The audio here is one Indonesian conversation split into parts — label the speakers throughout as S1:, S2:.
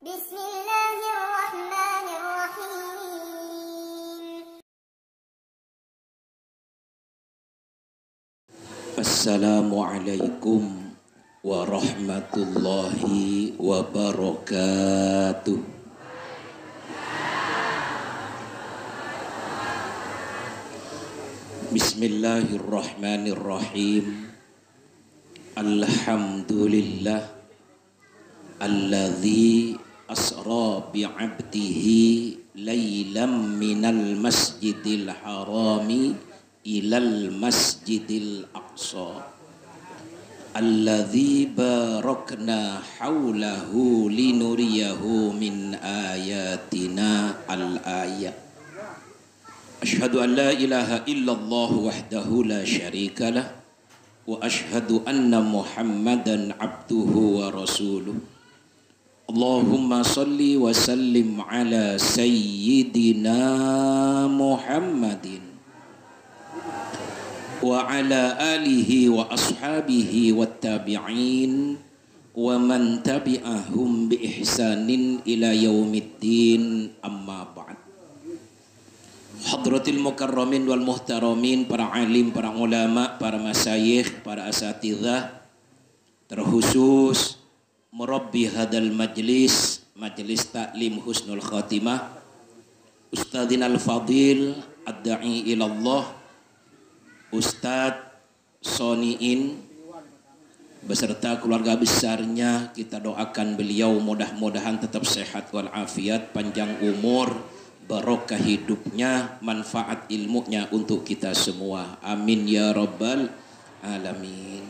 S1: Bismillahirrahmanirrahim.
S2: Assalamualaikum warahmatullahi wabarakatuh. Bismillahirrahmanirrahim. Alhamdulillah alladzi asra bi'abdihi laylam minal masjidil harami ilal masjidil aqsa alladzi barakna haulahu linuriyahu min ayatina al-ayat. Asyhadu an la ilaha illallah wahdahu la syarikalah wa asyhadu anna muhammadan abduhu wa rasuluh. Allahumma salli wa sallim ala sayyidina Muhammadin wa ala alihi wa ashabihi wa tabi'in wa man tabi'ahum bi ihsanin ila yaumiddin, amma ba'd. Hadratil mukarramin wal muhtaramin, para alim, para ulama, para masyayikh, para asatidzah, terkhusus murabbi hadal majlis, majlis taklim husnul khatimah, Ustadzina al-fadil ad-da'i ilallah, Ustadz Soniin beserta keluarga besarnya. Kita doakan beliau mudah-mudahan tetap sehat walafiat, panjang umur, barokah hidupnya, manfaat ilmunya untuk kita semua. Amin ya rabbal alamin.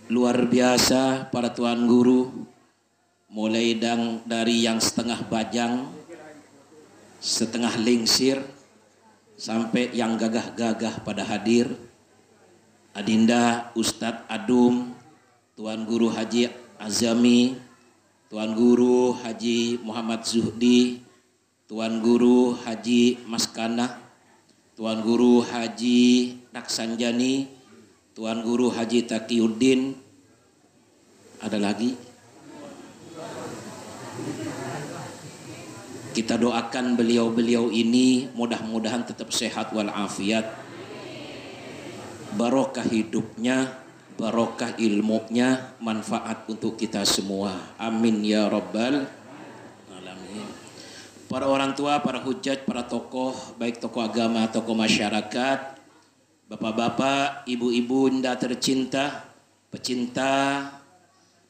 S2: Luar biasa para tuan guru, mulai dari yang setengah bajang, setengah lingsir, sampai yang gagah-gagah pada hadir. Adinda Ustadz Adum, Tuan Guru Haji Azami, Tuan Guru Haji Muhammad Zuhdi, Tuan Guru Haji Maskana, Tuan Guru Haji Naksanjani, Tuan Guru Haji Taqiyuddin, ada lagi. Kita doakan beliau-beliau ini mudah-mudahan tetap sehat walafiat, barokah hidupnya, barokah ilmunya, manfaat untuk kita semua. Amin ya rabbal alamin. Para orang tua, para hujjat, para tokoh, baik tokoh agama, tokoh masyarakat, bapak-bapak, ibu-ibu, indah tercinta, pecinta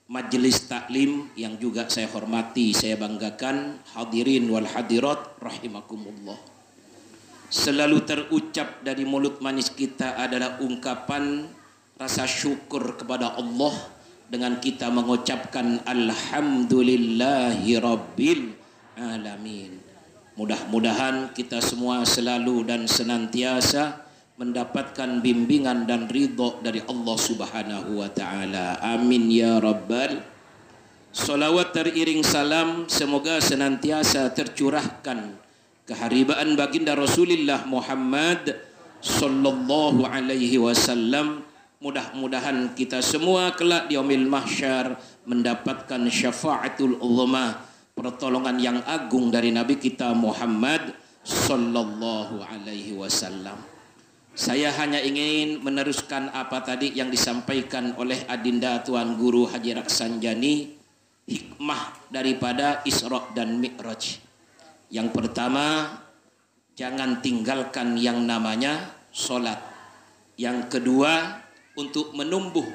S2: majelis taklim yang juga saya hormati, saya banggakan, hadirin wal hadirat rahimakumullah. Selalu terucap dari mulut manis kita adalah ungkapan rasa syukur kepada Allah dengan kita mengucapkan alhamdulillahi rabbil alamin. Mudah-mudahan kita semua selalu dan senantiasa mendapatkan bimbingan dan ridho dari Allah Subhanahu wa taala. Amin ya rabbal. Salawat teriring salam semoga senantiasa tercurahkan keharibaan baginda Rasulullah Muhammad sallallahu alaihi wasallam. Mudah-mudahan kita semua kelak di yaumil mahsyar mendapatkan syafaatul uzma, pertolongan yang agung dari Nabi kita Muhammad sallallahu alaihi wasallam. Saya hanya ingin meneruskan apa tadi yang disampaikan oleh Adinda Tuan Guru Haji Raksanjani, hikmah daripada Isra dan Mi'raj. Yang pertama, jangan tinggalkan yang namanya sholat. Yang kedua, untuk menumbuh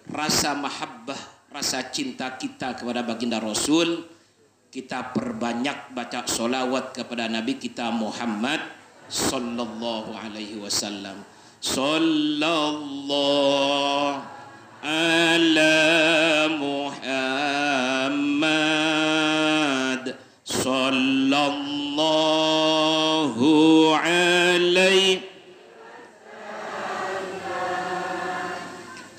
S2: rasa mahabbah, rasa cinta kita kepada baginda Rasul, kita perbanyak baca sholawat kepada Nabi kita Muhammad sallallahu alaihi wasallam. Sallallahu ala Muhammad sallallahu alaihi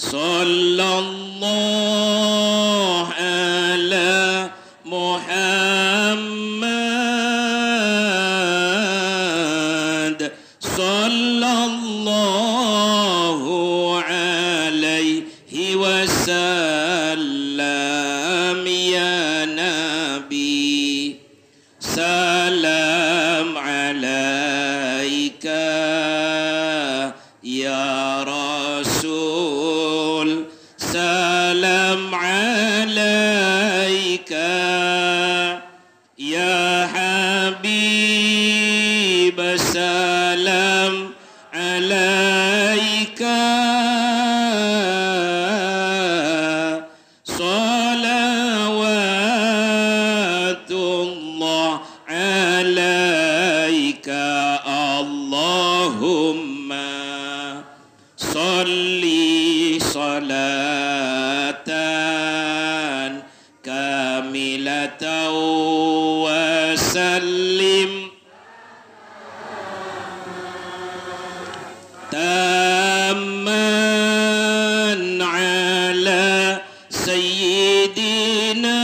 S2: sallallahu ala Muhammad sallallahu alaihi wasallam. Ya nabi, salam alaika ya rasul, salam alaika ya habib, salam alaika salawatullah alaika Allahumma salli salatan kamilatan wa sallim tamman ala sayyidina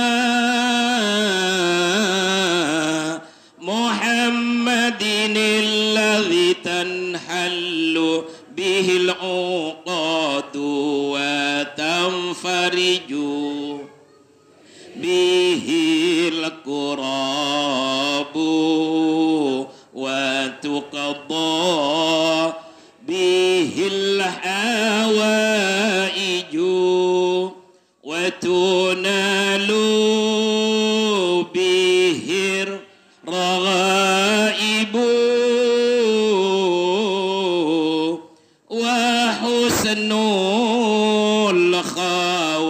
S2: Muhammadin alladhi tanhallu bihil uqadu wa tanfariju bihil kurabu wa tuqadda bihil hawaiju wa tunalu bihir raghaibu wa husnul khawatimi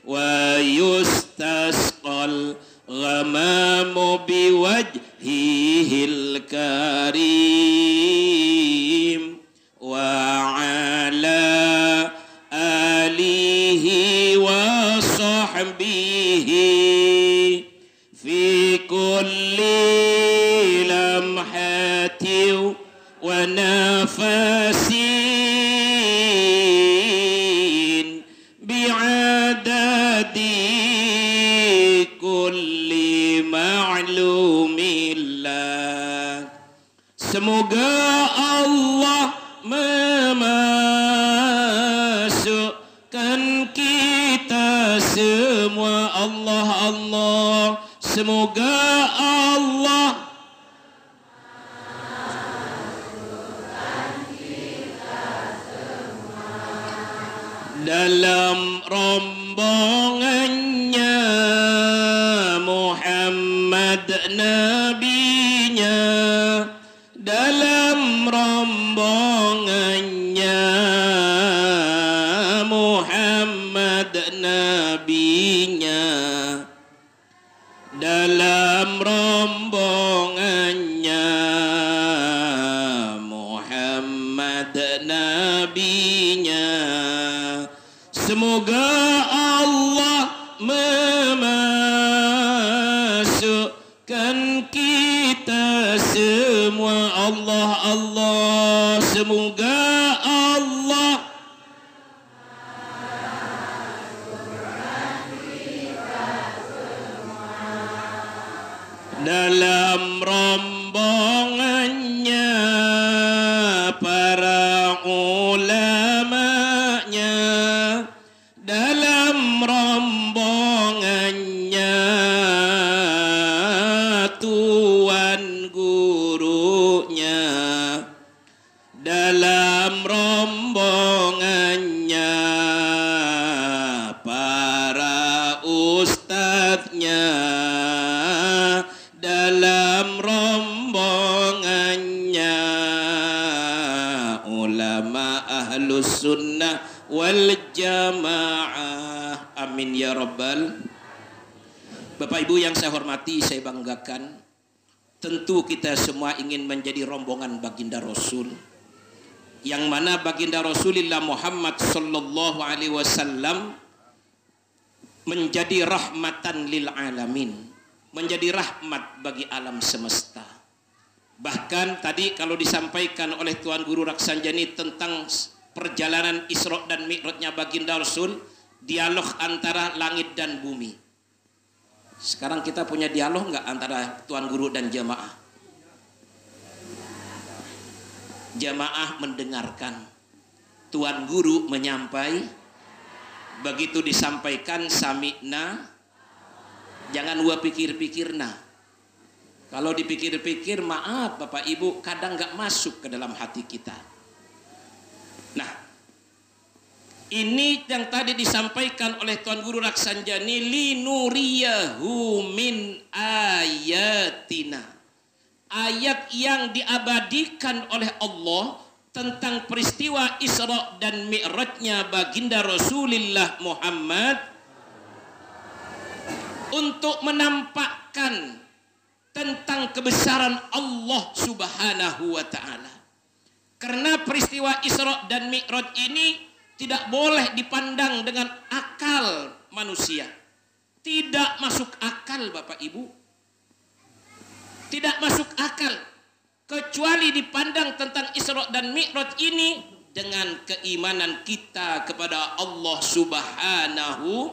S2: wa yustasqal ghamamu biwajhihil karim wa ala alihi wa sahbihi fi kulli lamhatin wa nafasin bi'adadi kulli ma'lumillah. Semoga Allah memasukkan kita semua, Allah Allah, semoga Allah dalam rombongannya Muhammad nabinya, dalam rombongannya Muhammad nabinya, dalam rombongannya Muhammad nabinya. Semoga Allah memasukkan kita semua, Allah Allah, semoga Allah dalam rombongannya para ulamanya, dalam rombongannya tuan gurunya, dalam rombongannya para ustadznya, dalam rombongannya ulama ahlus sunnah wal jamaah. Amin ya rabbal. Bapak Ibu yang saya hormati, saya banggakan, tentu kita semua ingin menjadi rombongan baginda Rasul, yang mana baginda Rasulullah Muhammad sallallahu alaihi wasallam menjadi rahmatan lil alamin, menjadi rahmat bagi alam semesta. Bahkan tadi kalau disampaikan oleh Tuan Guru Raksanjani tentang perjalanan Isra dan Mi'rajnya baginda Rasul, dialog antara langit dan bumi. Sekarang kita punya dialog nggak antara Tuan Guru dan jamaah? Jamaah mendengarkan, Tuan Guru menyampaikan. Begitu disampaikan sami'na, jangan gua pikir-pikirna. Kalau dipikir-pikir, maaf Bapak Ibu, kadang nggak masuk ke dalam hati kita. Nah, ini yang tadi disampaikan oleh Tuan Guru Raksanjani, linuriyahu min ayatina. Ayat yang diabadikan oleh Allah tentang peristiwa Isra dan Mi'rajnya baginda Rasulullah Muhammad untuk menampakkan tentang kebesaran Allah Subhanahu wa taala. Karena peristiwa Isra dan Mi'raj ini tidak boleh dipandang dengan akal manusia. Tidak masuk akal Bapak Ibu. Tidak masuk akal. Kecuali dipandang tentang Isra dan Mi'raj ini dengan keimanan kita kepada Allah Subhanahu.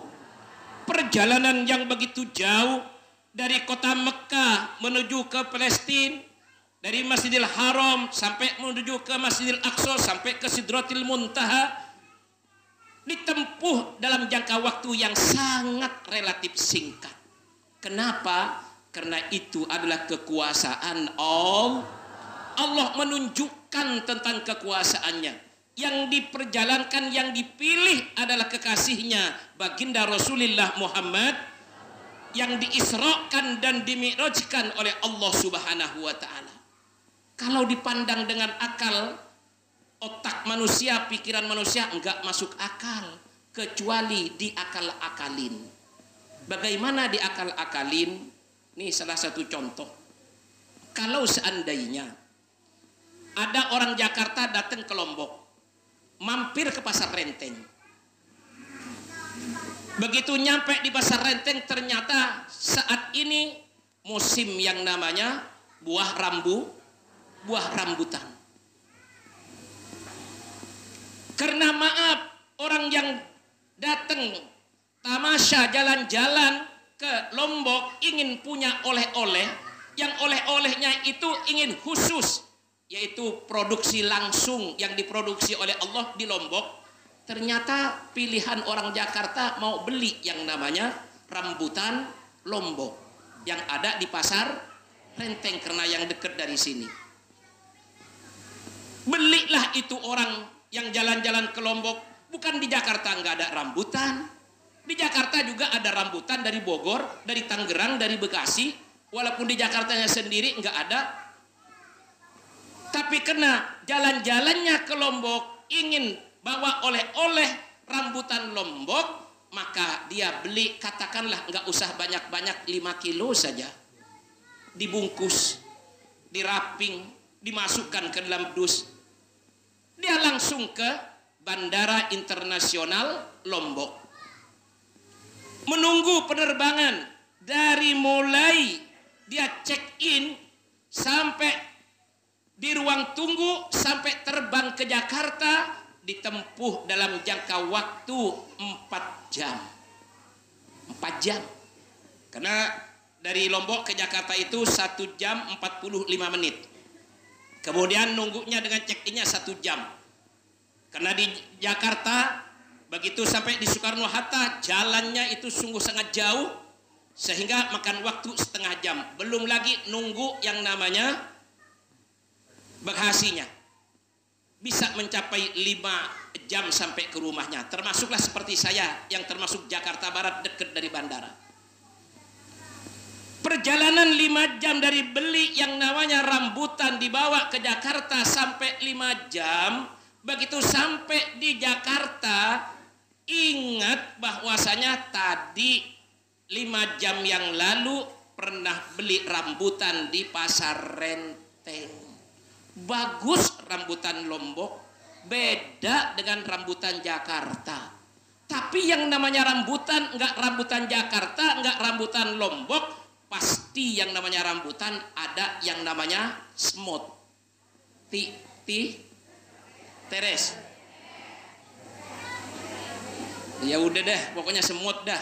S2: Perjalanan yang begitu jauh dari kota Mekah menuju ke Palestina, dari Masjidil Haram sampai menuju ke Masjidil Aqsa sampai ke Sidratil Muntaha, ditempuh dalam jangka waktu yang sangat relatif singkat. Kenapa? Karena itu adalah kekuasaan Allah. Allah menunjukkan tentang kekuasaannya. Yang diperjalankan, yang dipilih adalah kekasihnya baginda Rasulullah Muhammad, yang diisrakan dan dimi'rajkan oleh Allah Subhanahu wa taala. Kalau dipandang dengan akal, otak manusia, pikiran manusia enggak masuk akal, kecuali diakal-akalin. Bagaimana diakal-akalin? Ini salah satu contoh. Kalau seandainya ada orang Jakarta datang ke Lombok, mampir ke Pasar Renteng. Begitu nyampe di Pasar Renteng, ternyata saat ini musim yang namanya buah rambutan. Karena maaf, orang yang datang tamasya jalan-jalan ke Lombok ingin punya oleh-oleh, yang oleh-olehnya itu ingin khusus, yaitu produksi langsung yang diproduksi oleh Allah di Lombok. Ternyata pilihan orang Jakarta mau beli yang namanya rambutan Lombok yang ada di Pasar Renteng karena yang dekat dari sini. Belilah itu orang yang jalan-jalan ke Lombok. Bukan di Jakarta nggak ada rambutan. Di Jakarta juga ada rambutan dari Bogor, dari Tangerang, dari Bekasi. Walaupun di Jakartanya sendiri nggak ada. Tapi karena jalan-jalannya ke Lombok ingin bawa oleh-oleh rambutan Lombok, maka dia beli, katakanlah nggak usah banyak-banyak, 5 kilo saja. Dibungkus, diraping, dimasukkan ke dalam dus. Dia langsung ke Bandara Internasional Lombok. Menunggu penerbangan dari mulai dia check-in sampai di ruang tunggu sampai terbang ke Jakarta ditempuh dalam jangka waktu 4 jam. 4 jam. Karena dari Lombok ke Jakarta itu 1 jam 45 menit. Kemudian nunggunya dengan check-innya 1 jam. Karena di Jakarta begitu sampai di Soekarno-Hatta jalannya itu sungguh sangat jauh sehingga makan waktu setengah jam. Belum lagi nunggu yang namanya bagasinya. Bisa mencapai 5 jam sampai ke rumahnya. Termasuklah seperti saya yang termasuk Jakarta Barat dekat dari bandara. Perjalanan 5 jam dari beli yang namanya rambutan dibawa ke Jakarta sampai 5 jam. Begitu sampai di Jakarta, ingat bahwasanya tadi 5 jam yang lalu pernah beli rambutan di Pasar Renteng. Bagus rambutan Lombok, beda dengan rambutan Jakarta. Tapi yang namanya rambutan, enggak rambutan Jakarta, enggak rambutan Lombok, pasti yang namanya rambutan ada yang namanya smooth. Teres. Ya udah deh, pokoknya semut dah.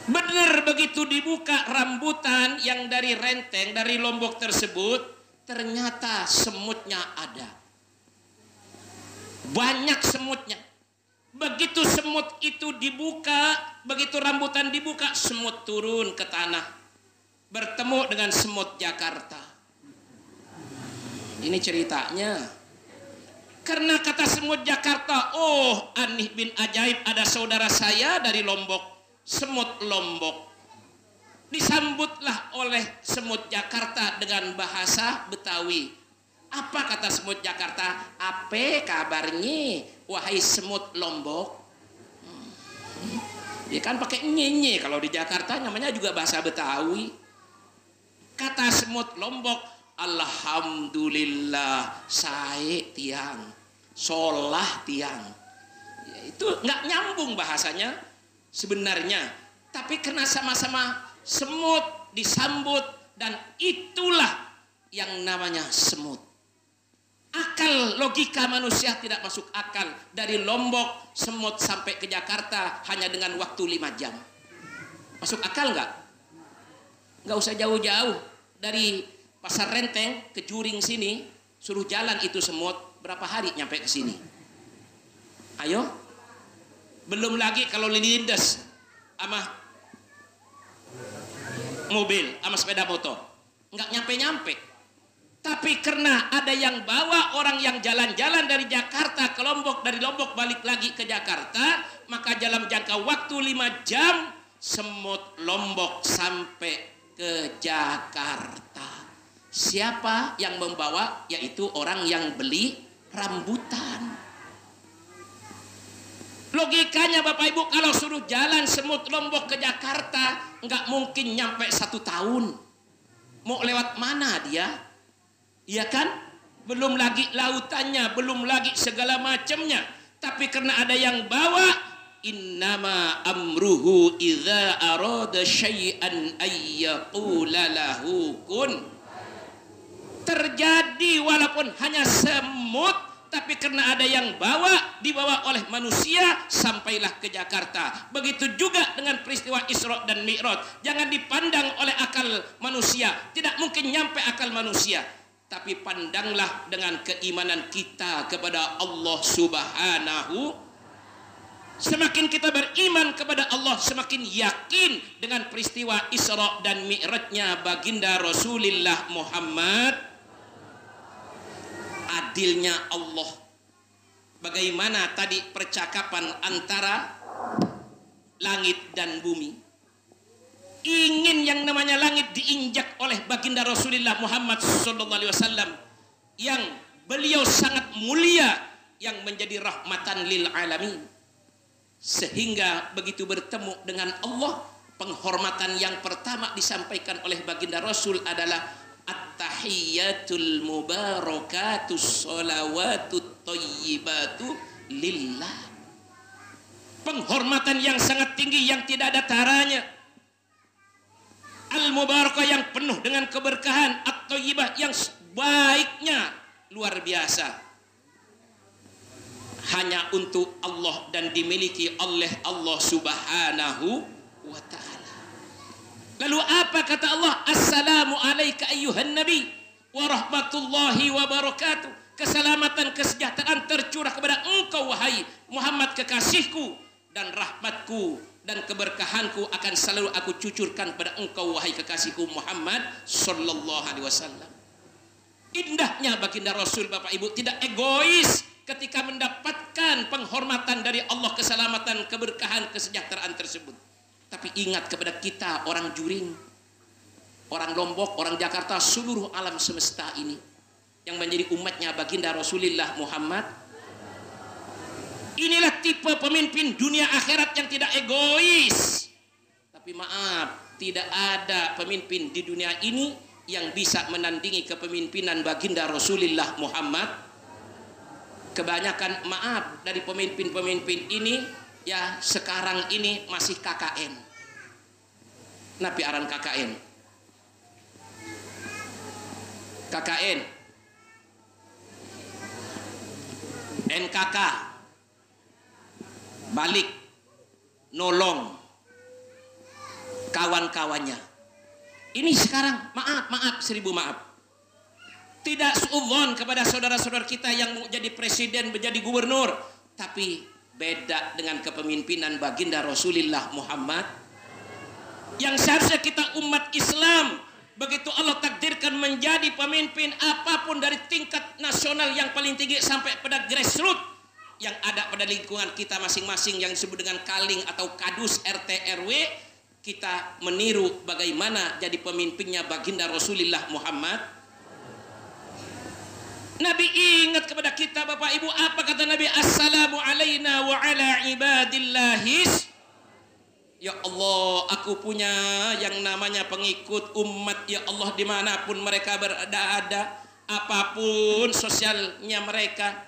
S2: Benar begitu dibuka rambutan yang dari Renteng, dari Lombok tersebut, ternyata semutnya ada. banyak semutnya. Begitu semut itu dibuka, begitu rambutan dibuka, semut turun ke tanah, bertemu dengan semut Jakarta. Ini ceritanya. Karena kata semut Jakarta, oh aneh bin ajaib, ada saudara saya dari Lombok, semut Lombok. Disambutlah oleh semut Jakarta dengan bahasa Betawi. Apa kata semut Jakarta? Apa kabarnya, wahai semut Lombok? Ya kan pakai nyenye, kalau di Jakarta namanya juga bahasa Betawi. Kata semut Lombok, alhamdulillah saya tiang, solah tiang. Ya, itu nggak nyambung bahasanya sebenarnya, tapi karena sama-sama semut disambut, dan itulah yang namanya semut. Akal logika manusia tidak masuk akal. Dari Lombok semut sampai ke Jakarta hanya dengan waktu 5 jam. Masuk akal nggak? Nggak usah jauh-jauh. Dari Pasar Renteng ke Juring sini, suruh jalan itu semut, berapa hari nyampe ke sini? Ayo. Belum lagi kalau lindas sama mobil, sama sepeda motor, nggak nyampe-nyampe. Tapi karena ada yang bawa orang yang jalan-jalan dari Jakarta ke Lombok, dari Lombok balik lagi ke Jakarta, maka dalam jangka waktu 5 jam semut Lombok sampai ke Jakarta. Siapa yang membawa? Yaitu orang yang beli rambutan. Logikanya Bapak Ibu, kalau suruh jalan semut Lombok ke Jakarta, nggak mungkin nyampe 1 tahun. Mau lewat mana dia? Iya kan? Belum lagi lautannya, belum lagi segala macamnya. Tapi karena ada yang bawa, innama amruhu idza arada syai'an ayyaqula lahu kun. Terjadi walaupun hanya semut, tapi karena ada yang bawa, dibawa oleh manusia, sampailah ke Jakarta. Begitu juga dengan peristiwa Isra dan Mi'raj. Jangan dipandang oleh akal manusia, tidak mungkin nyampe akal manusia. Tapi pandanglah dengan keimanan kita kepada Allah Subhanahu. Semakin kita beriman kepada Allah, semakin yakin dengan peristiwa Isra dan Mi'rajnya baginda Rasulullah Muhammad. Adilnya Allah. Bagaimana tadi percakapan antara langit dan bumi. Ingin yang namanya langit diinjak oleh baginda Rasulullah Muhammad SAW, yang beliau sangat mulia, yang menjadi rahmatan lil alamin. Sehingga begitu bertemu dengan Allah, penghormatan yang pertama disampaikan oleh baginda Rasul adalah at-tahiyyatul mubarakatus sholawatut thayyibatu lillah. Penghormatan yang sangat tinggi yang tidak ada taranya. Al-mubarakah yang penuh dengan keberkahan, at-thayyibah yang baiknya luar biasa. Hanya untuk Allah dan dimiliki oleh Allah Subhanahu wa ta'ala. Lalu apa kata Allah? Assalamu alayka ayyuhan nabi wa rahmatullahi wa barakatuh. Keselamatan, kesejahteraan tercurah kepada engkau wahai Muhammad kekasihku, dan rahmatku dan keberkahanku akan selalu aku cucurkan pada engkau wahai kekasihku Muhammad sallallahu alaihi wasallam. Indahnya baginda Rasul Bapak Ibu tidak egois ketika mendapatkan penghormatan dari Allah, keselamatan, keberkahan, kesejahteraan tersebut. Tapi ingat kepada kita orang Juring, orang Lombok, orang Jakarta, seluruh alam semesta ini yang menjadi umatnya baginda Rasulullah Muhammad. Inilah tipe pemimpin dunia akhirat yang tidak egois. Tapi maaf, tidak ada pemimpin di dunia ini yang bisa menandingi kepemimpinan baginda Rasulullah Muhammad. Kebanyakan maaf dari pemimpin-pemimpin ini ya sekarang ini masih KKN. Napi aran KKN. KKN. NKK. Balik nolong kawan-kawannya. Ini sekarang maaf 1000 maaf. Tidak suudzon kepada saudara-saudara kita yang mau jadi presiden, menjadi gubernur. Tapi beda dengan kepemimpinan baginda Rasulullah Muhammad. Yang seharusnya kita umat Islam, begitu Allah takdirkan menjadi pemimpin apapun dari tingkat nasional yang paling tinggi sampai pada grassroots yang ada pada lingkungan kita masing-masing yang disebut dengan kaling atau kadus RT RW, kita meniru bagaimana jadi pemimpinnya baginda Rasulullah Muhammad. Nabi ingat kepada kita Bapak Ibu, apa kata Nabi? Assalamu alaina wa ala ibadillahis. Ya Allah, aku punya yang namanya pengikut umat, ya Allah, dimanapun mereka berada, apapun sosialnya mereka,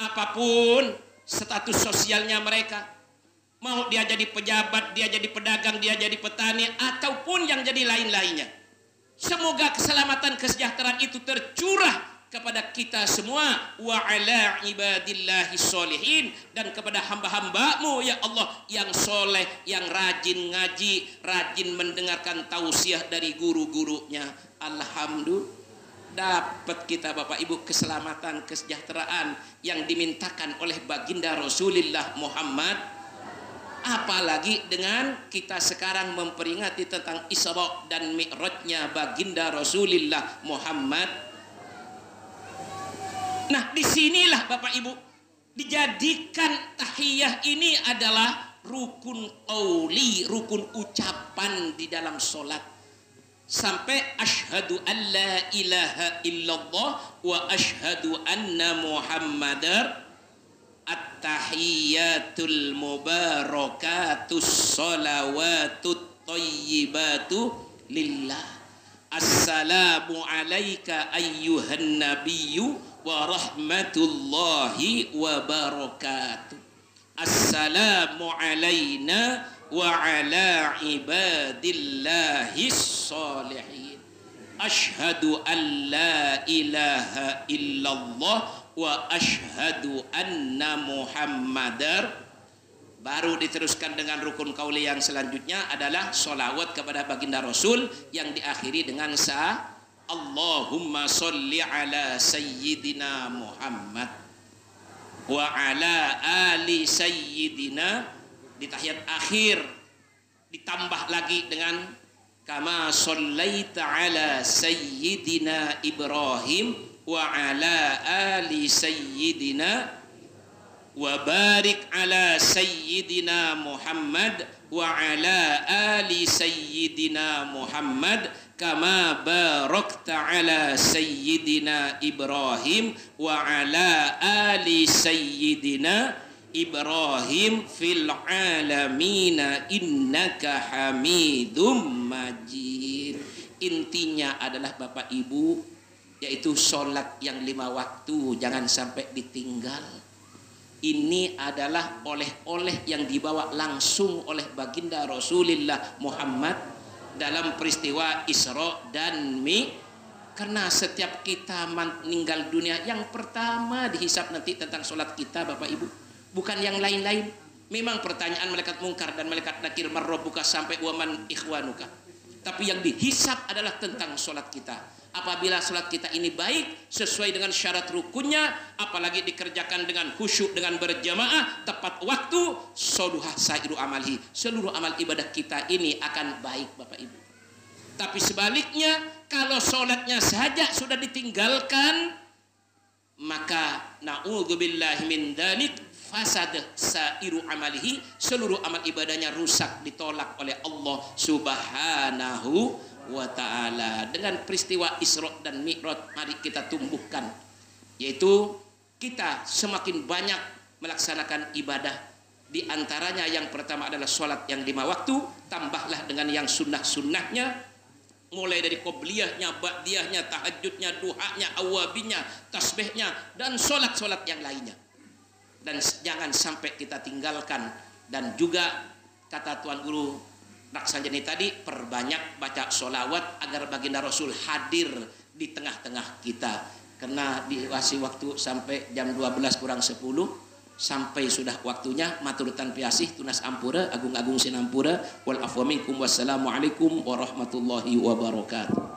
S2: apapun status sosialnya mereka, mau dia jadi pejabat, dia jadi pedagang, dia jadi petani, ataupun yang jadi lain-lainnya. Semoga keselamatan kesejahteraan itu tercurah kepada kita semua, wa ala ibadillahi sholihin, dan kepada hamba-hambamu ya Allah yang soleh, yang rajin ngaji, rajin mendengarkan tausiah dari guru-gurunya. Alhamdulillah, dapat kita Bapak Ibu keselamatan kesejahteraan yang dimintakan oleh baginda Rasulullah Muhammad. Apalagi dengan kita sekarang memperingati tentang Isra dan Mi'rajnya baginda Rasulullah Muhammad. Nah, disinilah Bapak Ibu dijadikan tahiyah ini adalah rukun qauli, rukun ucapan di dalam solat. Sampai asyhadu an la ilaha illallah wa asyhadu anna muhammadar at-tahiyyatul mubarakatus salawatut thayyibatu lillah. Assalamu alayka ayyuhan nabiyyu wa rahmatullahi wa barakatuh. Assalamu alayna wa ala ibadillahis sholihin. Asyhadu an la ilaha illallah wa asyhadu anna muhammadar. Baru diteruskan dengan rukun qauli yang selanjutnya adalah sholawat kepada baginda Rasul yang diakhiri dengan Allahumma sholli ala sayyidina Muhammad wa ala ali sayyidina. Di tahiyat akhir ditambah lagi dengan kama shollaita ala sayyidina Ibrahim wa ala ali sayyidina wa barik ala sayyidina Muhammad wa ala ali sayyidina Muhammad kama barakta ala sayyidina Ibrahim wa ala ali sayyidina Ibrahim fil alamina innaka hamidum majid. Intinya adalah Bapak Ibu, yaitu sholat yang 5 waktu jangan sampai ditinggal. Ini adalah oleh-oleh yang dibawa langsung oleh baginda Rasulullah Muhammad dalam peristiwa Isra dan Karena setiap kita meninggal dunia, yang pertama dihisap nanti tentang sholat kita Bapak Ibu, bukan yang lain-lain. Memang pertanyaan malaikat mungkar dan malaikat nakir marrobuka sampai waman ikhwanuka, tapi yang dihisap adalah tentang sholat kita. Apabila sholat kita ini baik sesuai dengan syarat rukunnya, apalagi dikerjakan dengan khusyuk, dengan berjamaah tepat waktu, soduhah sairu amalihi, seluruh amal ibadah kita ini akan baik Bapak Ibu. Tapi sebaliknya, kalau sholatnya saja sudah ditinggalkan, maka na'udzubillahi min dzalik, fasad sairu amalihi, seluruh amal ibadahnya rusak, ditolak oleh Allah Subhanahu wa ta'ala. Dengan peristiwa Isra dan Mi'raj, mari kita tumbuhkan, yaitu kita semakin banyak melaksanakan ibadah. Di antaranya yang pertama adalah sholat yang 5 waktu, tambahlah dengan yang sunnah-sunnahnya, mulai dari qobliyahnya, ba'diyahnya, tahajudnya, duhanya, awabinya, tasbihnya, dan sholat-sholat yang lainnya. Dan jangan sampai kita tinggalkan. Dan juga kata Tuan Guru Raksanjani tadi, perbanyak baca sholawat agar baginda Rasul hadir di tengah-tengah kita. Karena dikasih waktu sampai jam 12 kurang 10, sampai sudah waktunya. Maturutan piasih tunas ampura, agung-agung sinampura. Wal afwa minkum, wassalamualaikum warahmatullahi wabarakatuh.